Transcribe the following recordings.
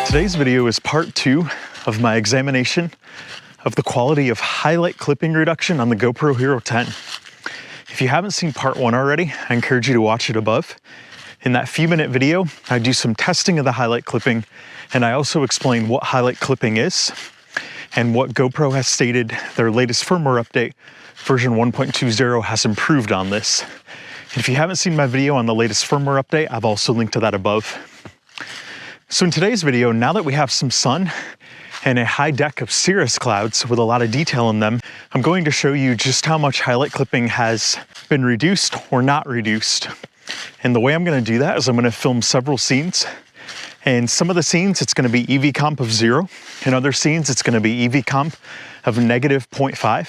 Today's video is part 2 of my examination of the quality of highlight clipping reduction on the GoPro Hero 10. If you haven't seen part 1 already, I encourage you to watch it above. In that few-minute video, I do some testing of the highlight clipping, and I also explain what highlight clipping is and what GoPro has stated their latest firmware update, version 1.20, has improved on this. And if you haven't seen my video on the latest firmware update, I've also linked to that above. So in today's video, now that we have some sun and a high deck of cirrus clouds with a lot of detail in them, I'm going to show you just how much highlight clipping has been reduced or not reduced. And the way I'm going to do that is I'm going to film several scenes. And some of the scenes, it's going to be EV comp of 0. In other scenes, it's going to be EV comp of negative 0.5.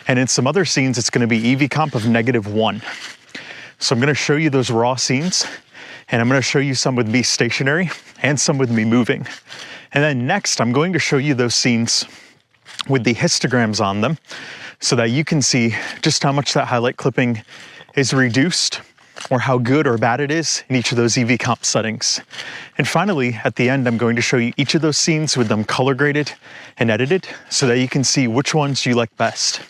And in some other scenes, it's going to be EV comp of negative 1. So I'm going to show you those raw scenes. And I'm going to show you some with me stationary and some with me moving. And then next, I'm going to show you those scenes with the histograms on them so that you can see just how much that highlight clipping is reduced or how good or bad it is in each of those EV comp settings. And finally, at the end, I'm going to show you each of those scenes with them color graded and edited so that you can see which ones you like best.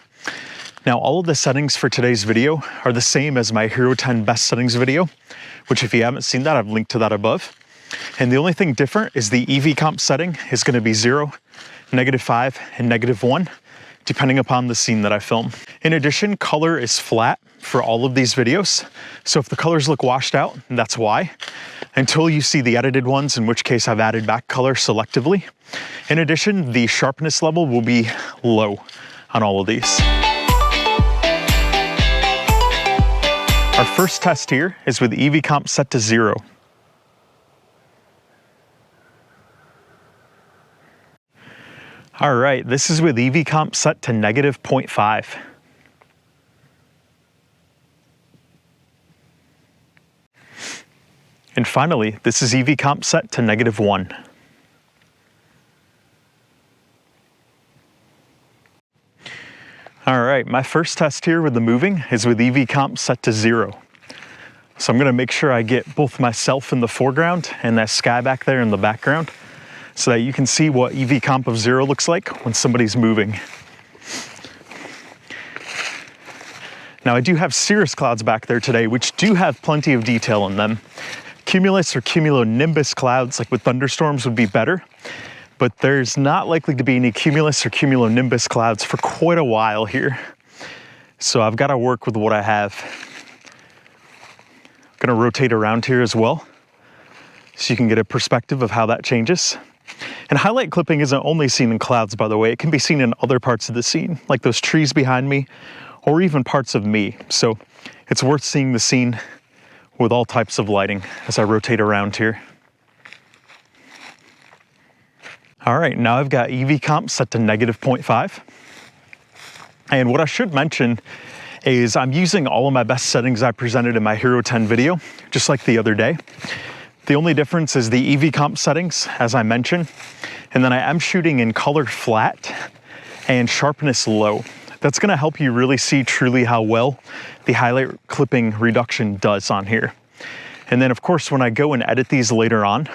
Now, all of the settings for today's video are the same as my Hero 10 best settings video, which if you haven't seen that, I've linked to that above. And the only thing different is the EV comp setting is going to be 0, -5, and -1, depending upon the scene that I film. In addition, color is flat for all of these videos. So if the colors look washed out, that's why, until you see the edited ones, in which case I've added back color selectively. In addition, the sharpness level will be low on all of these. Our first test here is with EV comp set to 0. All right, this is with EV comp set to negative 0.5. And finally, this is EV comp set to negative 1. All right, my first test here with the moving is with EV comp set to 0. So I'm gonna make sure I get both myself in the foreground and that sky back there in the background so that you can see what EV comp of 0 looks like when somebody's moving. Now I do have cirrus clouds back there today, which do have plenty of detail in them. Cumulus or cumulonimbus clouds, like with thunderstorms, would be better. But there's not likely to be any cumulus or cumulonimbus clouds for quite a while here. So I've got to work with what I have. I'm going to rotate around here as well so you can get a perspective of how that changes. And highlight clipping isn't only seen in clouds, by the way. It can be seen in other parts of the scene, like those trees behind me, or even parts of me. So it's worth seeing the scene with all types of lighting as I rotate around here. All right, now I've got EV comp set to negative 0.5. And what I should mention is I'm using all of my best settings I presented in my Hero 10 video, just like the other day. The only difference is the EV comp settings, as I mentioned, and then I am shooting in color flat and sharpness low. That's gonna help you really see truly how well the highlight clipping reduction does on here. And then of course, when I go and edit these later on,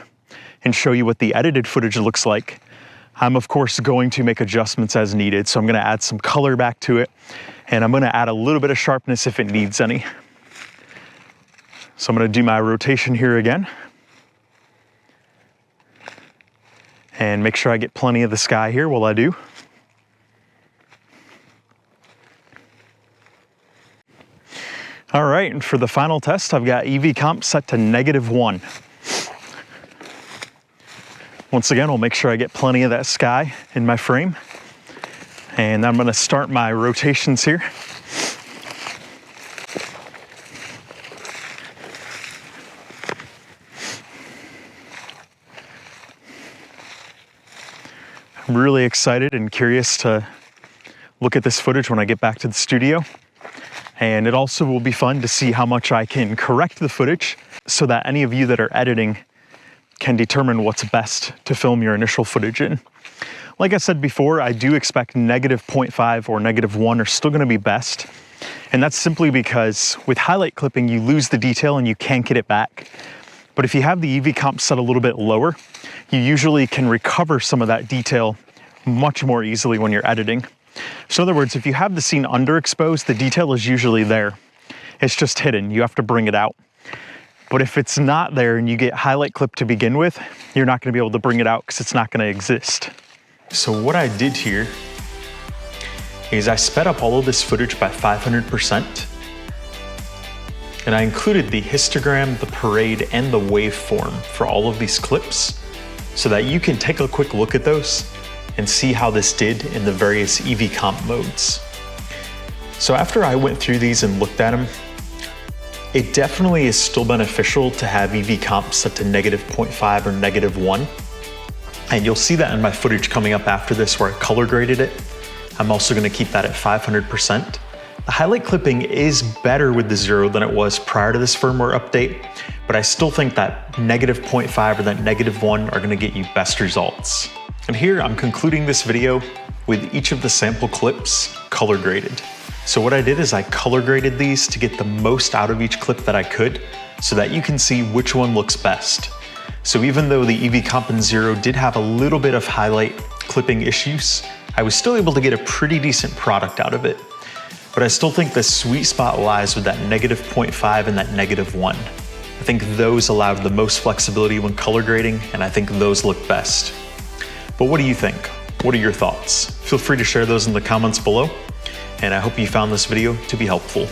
and show you what the edited footage looks like, I'm of course going to make adjustments as needed. So I'm going to add some color back to it, and I'm going to add a little bit of sharpness if it needs any. So I'm going to do my rotation here again, and make sure I get plenty of the sky here while I do. All right, and for the final test, I've got EV comp set to -1. Once again, I'll make sure I get plenty of that sky in my frame. And I'm gonna start my rotations here. I'm really excited and curious to look at this footage when I get back to the studio. And it also will be fun to see how much I can correct the footage so that any of you that are editing can determine what's best to film your initial footage in. Like I said before, I do expect -0.5 or -1 are still gonna be best. And that's simply because with highlight clipping, you lose the detail and you can't get it back. But if you have the EV comp set a little bit lower, you usually can recover some of that detail much more easily when you're editing. So in other words, if you have the scene underexposed, the detail is usually there. It's just hidden, you have to bring it out. But if it's not there and you get highlight clip to begin with, you're not gonna be able to bring it out because it's not gonna exist. So what I did here is I sped up all of this footage by 500%. And I included the histogram, the parade, and the waveform for all of these clips so that you can take a quick look at those and see how this did in the various EV comp modes. So after I went through these and looked at them, it definitely is still beneficial to have EV comp set to -0.5 or -1. And you'll see that in my footage coming up after this where I color graded it. I'm also gonna keep that at 500%. The highlight clipping is better with the 0 than it was prior to this firmware update, but I still think that -0.5 or that -1 are gonna get you best results. And here I'm concluding this video with each of the sample clips color graded. So what I did is I color graded these to get the most out of each clip that I could so that you can see which one looks best. So even though the EV comp in 0 did have a little bit of highlight clipping issues, I was still able to get a pretty decent product out of it. But I still think the sweet spot lies with that -0.5 and that -1. I think those allowed the most flexibility when color grading, and I think those look best. But what do you think? What are your thoughts? Feel free to share those in the comments below, and I hope you found this video to be helpful.